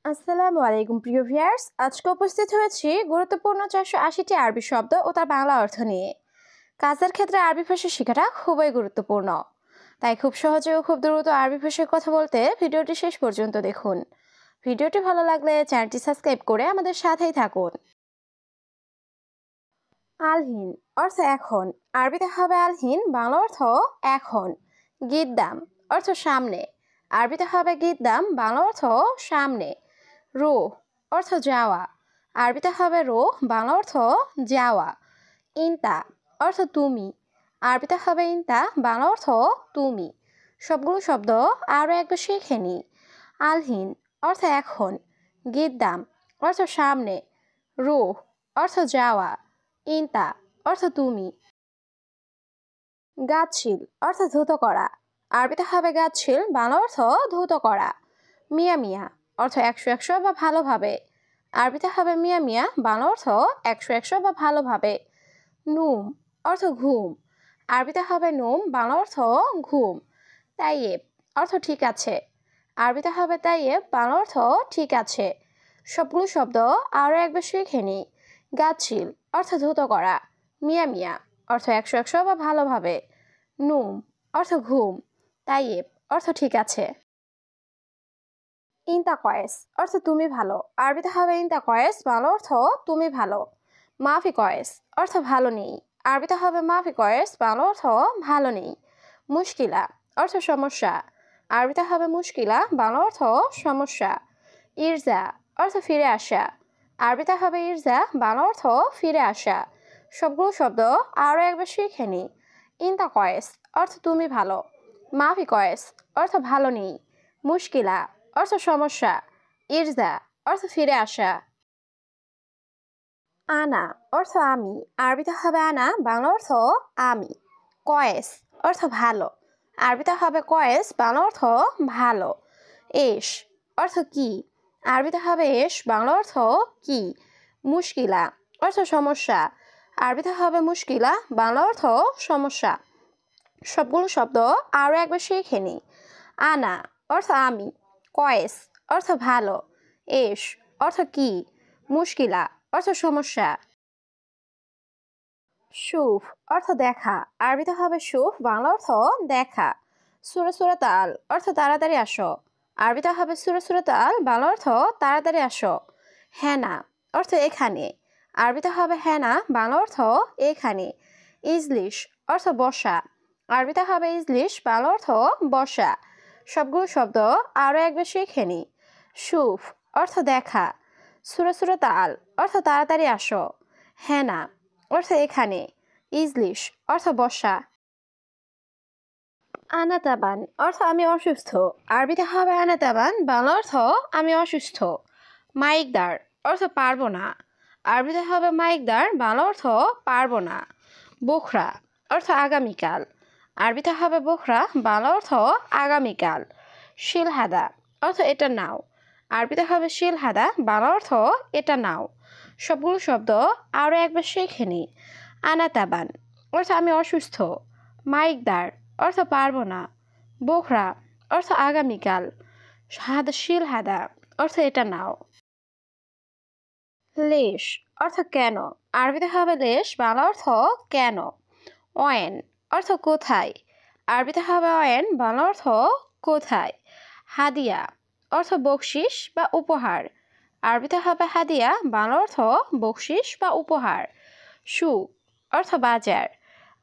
আসসালামু আলাইকুম প্রিয় ভিউয়ার্স, আজকে উপস্থিত হয়েছি গুরুত্বপূর্ণ 480টি আরবি শব্দ ও তার বাংলা অর্থ নিয়ে। কাজের ক্ষেত্রে আরবি ভাষা শেখাটা খুবই গুরুত্বপূর্ণ, তাই খুব সহজে ও খুব দ্রুত আরবি ভাষায় কথা বলতে ভিডিওটি শেষ পর্যন্ত দেখুন। ভিডিওটি ভালো লাগলে চ্যানেলটি সাবস্ক্রাইব করে আমাদের সাথেই থাকুন। আলহিন অর্থ এখন, আরবিতে হবে আলহিন, বাংলা অর্থ এখন। গিদ্দাম অর্থ সামনে, আরবিতে হবে গিদ্দাম, বাংলা অর্থ সামনে। রুহ অর্থ যাওয়া, আরবিতে হবে রুহ, বাংলা অর্থ যাওয়া। ইনতা অর্থ তুমি, আরবিতে হবে ইনতা, বাংলা অর্থ তুমি। সবগুলো শব্দ আরও একবার শিখে নি। আলহিন অর্থ এখন, গিদ্দাম অর্থ সামনে, রুহ অর্থ যাওয়া, ইনতা অর্থ তুমি। গাছশীল অর্থ ধৌত করা, আরবিতে হবে গাছশীল, বাংলা অর্থ ধৌত করা। মিয়া মিয়া অর্থ একশো একশো বা ভালোভাবে, আরবিতে হবে মিয়া মিয়া, বাংলা অর্থ একশো একশো বা ভালোভাবে। নুম অর্থ ঘুম, আরবিতে হবে নুম, বাংলা অর্থ ঘুম। তাইয়েব অর্থ ঠিক আছে, আরবিতে হবে তাইয়েব, বাংলা অর্থ ঠিক আছে। সবগুলো শব্দ আরও একবার শিখে নি। গাছশীল অর্থ ধৌত করা, মিয়া মিয়া অর্থ একশো একশো বা ভালোভাবে, নুম অর্থ ঘুম, তাইয়েব অর্থ ঠিক আছে। ইনতা কয়েস অর্থ তুমি ভালো, আরবিতে হবে ইনতা কয়েস, বাংলা অর্থ তুমি ভালো। মাফি কয়েস অর্থ ভালো নেই, আরবিতে হবে মাফি কয়েস, বাংলা অর্থ ভালো নেই। মুশকিলা অর্থ সমস্যা, আরবিতে হবে মুশকিলা, বাংলা অর্থ সমস্যা। ইরজা অর্থ ফিরে আসা, আরবিতে হবে ইরজা, বাংলা অর্থ ফিরে আসা। সবগুলো শব্দ আরও একবার শিখে নি। ইনতা কয়েস অর্থ তুমি ভালো, মাফি কয়েস অর্থ ভালো নেই, মুশকিলা অর্থ সমস্যা, ইরজা অর্থ ফিরে আসা। আনা অর্থ আমি, আরবিতে হবে আনা, বাংলা অর্থ আমি। কয়েস অর্থ ভালো, আরবিতে হবে কয়েস, বাংলা অর্থ ভালো। এশ অর্থ কি, আরবিতে হবে এশ, বাংলা অর্থ কি। মুশকিলা অর্থ সমস্যা, আরবিতে হবে মুশকিলা, বাংলা অর্থ সমস্যা। সবগুলো শব্দ আরও একবার শিখে নি। আনা অর্থ আমি, কয়েস অর্থ ভালো, এশ অর্থ কি, মুশকিলা অর্থ সমস্যা। শুফ অর্থ দেখা, আরবিতে হবে শুফ, বাংলা অর্থ দেখা। সুরে সুরে তাল অর্থ তাড়াতাড়ি আসো, আরবিতে হবে সুরে সুরে তাল, বাংলা অর্থ তাড়াতাড়ি আসো। হেনা অর্থ এখানে, আরবিতে হবে হেনা, বাংলা অর্থ এখানে। ইজলিশ অর্থ বসা, আরবিতে হবে ইজলিশ, বাংলা অর্থ বসা। সবগুলো শব্দ আরও একবার শিখে নি। শুফ অর্থ দেখা, সুরে সুরে তাল অর্থ তাড়াতাড়ি আসো, হেনা অর্থ এখানে, ইজলিশ অর্থ বসা। আনাতাবান অর্থ আমি অসুস্থ, আরবিতে হবে আনাতাবান, বাংলা অর্থ আমি অসুস্থ। মাইকদার অর্থ পারবো না, আরবিতে হবে মাইকদার, বাংলা অর্থ পারবো না। বোখরা অর্থ আগামীকাল, আরবিতে হবে বোখরা, বাংলা অর্থ আগামীকাল। শিলহাদা অর্থ এটা নাও, আরবিতে হবে শিলহাদা, বাংলা অর্থ এটা নাও। সবগুলো শব্দ আরও একবার শিখে নি। আনাতাবান অর্থ আমি অসুস্থ, মাইকদার অর্থ পারবো না, বোখরা অর্থ আগামীকাল, শিলহাদা অর্থ এটা নাও। লেশ অর্থ কেন, আরবিতে হবে লেশ, বাংলা অর্থ কেন। অয়েন অর্থ কোথায়, আরবিতে হবে অয়েন, বাংলা অর্থ কোথায়। হাদিয়া অর্থ বকশিস বা উপহার, আরবিতে হবে হাদিয়া, বাংলা অর্থ বকশিস বা উপহার। সুক অর্থ বাজার,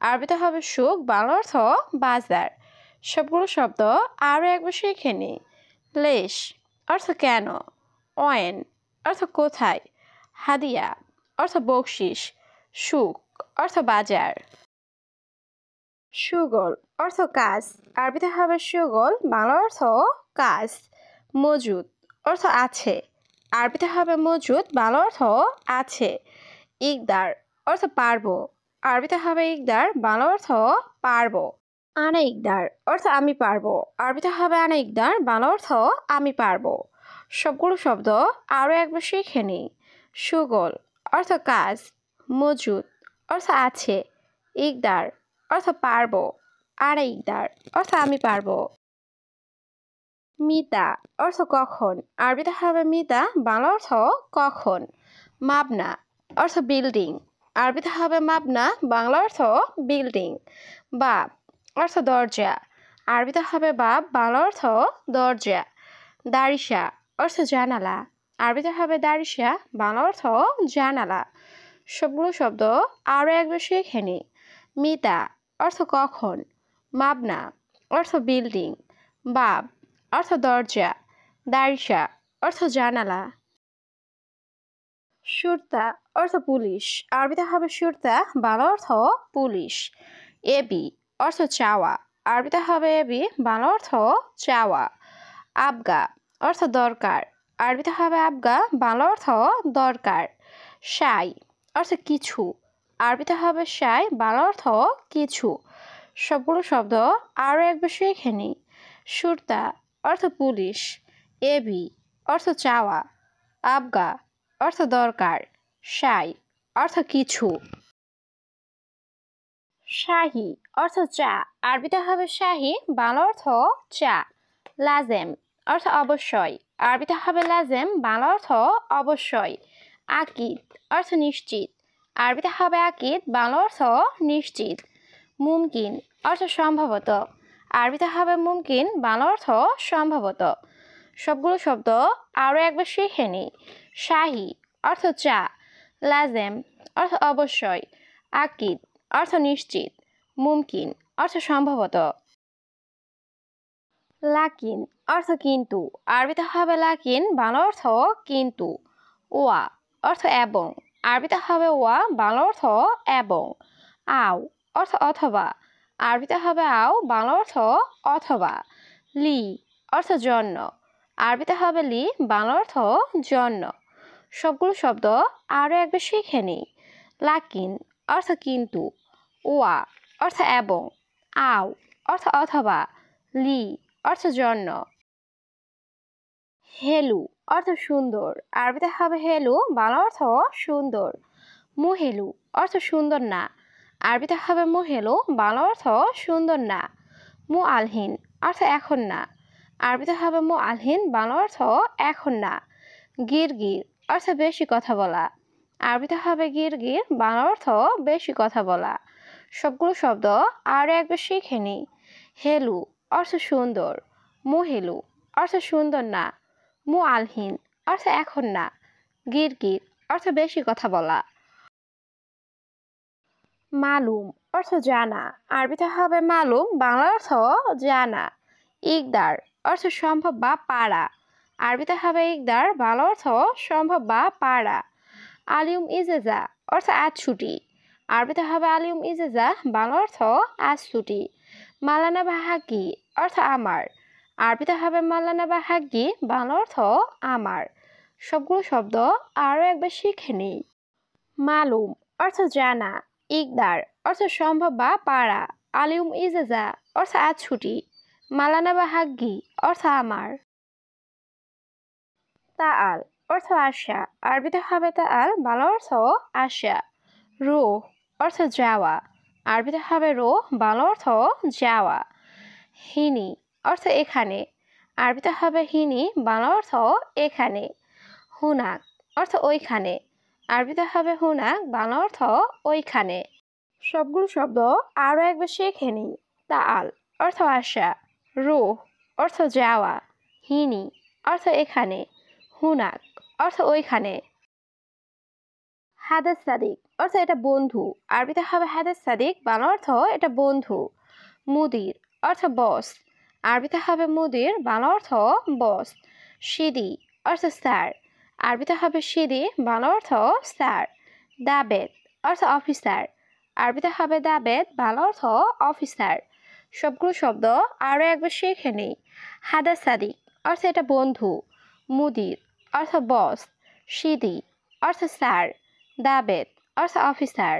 আরবিতে হবে সুক, বাংলা অর্থ বাজার। সবগুলো শব্দ আরও একবার শিখে নি। লেশ অর্থ কেন, অয়েন অর্থ কোথায়, হাদিয়া অর্থ বকশিস, সুক অর্থ বাজার। সুগল অর্থ কাজ, আরবিতে হবে সুগল, বাংলা অর্থ কাজ। মজুদ অর্থ আছে, আরবিতে হবে মজুদ, বাংলা অর্থ আছে। ইকদার অর্থ পারবো, আরবিতে হবে ইকদার, বাংলা অর্থ পারবো। আনা ইকদার অর্থ আমি পারবো, আরবিতে হবে আনা ইকদার, বাংলা অর্থ আমি পারবো। সবগুলো শব্দ আরও একবার শিখে নি। সুগল অর্থ কাজ, মজুদ অর্থ আছে, ইকদার অর্থ পারবো, আনা ইকদার অর্থ আমি পারবো। মিতা অর্থ কখন, আরবিতে হবে মিতা, বাংলা অর্থ কখন। মাবনা অর্থ বিল্ডিং, আরবিতে হবে মাবনা, বাংলা অর্থ বিল্ডিং। বাব অর্থ দরজা, আরবিতে হবে বাব, বাংলা অর্থ দরজা। দারিসা অর্থ জানালা, আরবিতে হবে দারিসা, বাংলা অর্থ জানালা। সবগুলো শব্দ আরও একবার শিখে নিই। মিতা অর্থ কখন, মাবনা অর্থ বিল্ডিং, বাব অর্থ দরজা, দারিসা অর্থ জানালা। শুরতা অর্থ পুলিশ, আরবিতে হবে শুরতা, বাংলা অর্থ পুলিশ। এবি অর্থ চাওয়া, আরবিতে হবে এবি, বাংলা অর্থ চাওয়া। আবগা অর্থ দরকার, আরবিতে হবে আবগা, বাংলা অর্থ দরকার। সাই অর্থ কিছু, আরবিতে হবে সাই, বাংলা অর্থ কিছু। সবগুলো শব্দ আরও একবার শিখে নিই। শুরতা অর্থ পুলিশ, এবি অর্থ চাওয়া, আবগা অর্থ দরকার, সাই অর্থ কিছু। শাহি অর্থ চা, আরবিতে হবে শাহি, বাংলা অর্থ চা। লাজেম অর্থ অবশ্যই, আরবিতে হবে লাজেম, বাংলা অর্থ অবশ্যই। আকিদ অর্থ নিশ্চিত, আরবিতে হবে আকিদ, বাংলা অর্থ নিশ্চিত। মুমকিন অর্থ সম্ভবত, আরবিতে হবে মুমকিন, বাংলা অর্থ সম্ভবত। সবগুলো শব্দ আরও একবার শিখে নিই। শাহি অর্থ চা, লাজেম অর্থ অবশ্যই, আকিদ অর্থ নিশ্চিত, মুমকিন অর্থ সম্ভবত। লাকিন অর্থ কিন্তু, আরবিতে হবে লাকিন, বাংলা অর্থ কিন্তু। ওয়া অর্থ এবং, আরবিতে হবে ওয়া, বাংলা অর্থ এবং। আও অর্থ অথবা, আরবিতে হবে আও, বাংলা অর্থ অথবা। লি অর্থ জন্য, আরবিতে হবে লি, বাংলা অর্থ জন্য। সবগুলো শব্দ আরও একবার শিখে নিই। লাকিন অর্থ কিন্তু, ওয়া অর্থ এবং, আও অর্থ অথবা, লি অর্থ জন্য। হেলু অর্থ সুন্দর, আরবিতে হবে হেলু, বাংলা অর্থ সুন্দর। মুহেলু অর্থ সুন্দর না, আরবিতে হবে মুহেলু, বাংলা অর্থ সুন্দর না। মু আলহিন অর্থ এখন না, আরবিতে হবে মু আলহিন, বাংলা অর্থ এখন না। গিরগির অর্থ বেশি কথা বলা, আরবিতে হবে গিরগির, বাংলা অর্থ বেশি কথা বলা। সবগুলো শব্দ আরও একবার শিখে নিই। হেলু অর্থ সুন্দর, মুহেলু অর্থ সুন্দর না, মু আলহিন অর্থ এখন না, গিরগির অর্থ বেশি কথা বলা। মালুম অর্থ জানা, আরবিতে হবে মালুম, বাংলা অর্থ জানা। ইকদার অর্থ সম্ভব বা পারা, আরবিতে হবে ইকদার, বাংলা অর্থ সম্ভব বা পারা। আলিউম ইজেজা অর্থ আজ ছুটি, আরবিতে হবে আলিউম ইজেজা, বাংলা অর্থ আজ ছুটি। মালানা বা হাকি অর্থ আমার, আরবিতে হবে মালানা বা হাকি, বাংলা অর্থ আমার। সবগুলো শব্দ আরও একবার শিখে নিই। মালুম অর্থ জানা, ইকদার অর্থ সম্ভব বা পারা, আলিউম ইজেজা অর্থ আজ ছুটি, মালানা বা হাগ্গি অর্থ আমার। তাআল অর্থ আশা, আরবিতে হবে তাআল, বাংলা অর্থ আশা। রুহ অর্থ যাওয়া, আরবিতে হবে রুহ, বাংলা অর্থ যাওয়া। হিনি অর্থ এখানে, আরবিতে হবে হিনি, বাংলা অর্থ এখানে। হুনাক অর্থ ওইখানে, আরবিতে হবে হুনাক, বাংলা অর্থ ওইখানে। সবগুলো শব্দ আরও একবার শিখে নিই। তাআল অর্থ আশা, রুহ অর্থ যাওয়া, হিনি অর্থ এখানে, হুনাক অর্থ ওইখানে। হাদাস সাদিক অর্থ এটা বন্ধু, আরবিতে হবে হাদাস সাদিক, বাংলা অর্থ এটা বন্ধু। মুদির অর্থ বস, আরবিতে হবে মুদির, বাংলা অর্থ বস। সিদি অর্থ স্যার, আরবিতে হবে সিদি, বাংলা অর্থ স্যার। দাবেদ অর্থ অফিসার, আরবিতে হবে দাবেদ, বাংলা অর্থ অফিসার। সবগুলো শব্দ আরও একবার শিখে নিই। হাদাস সাদিক অর্থ এটা বন্ধু, মুদির অর্থ বস, সিদি অর্থ স্যার, দাবেদ অর্থ অফিসার।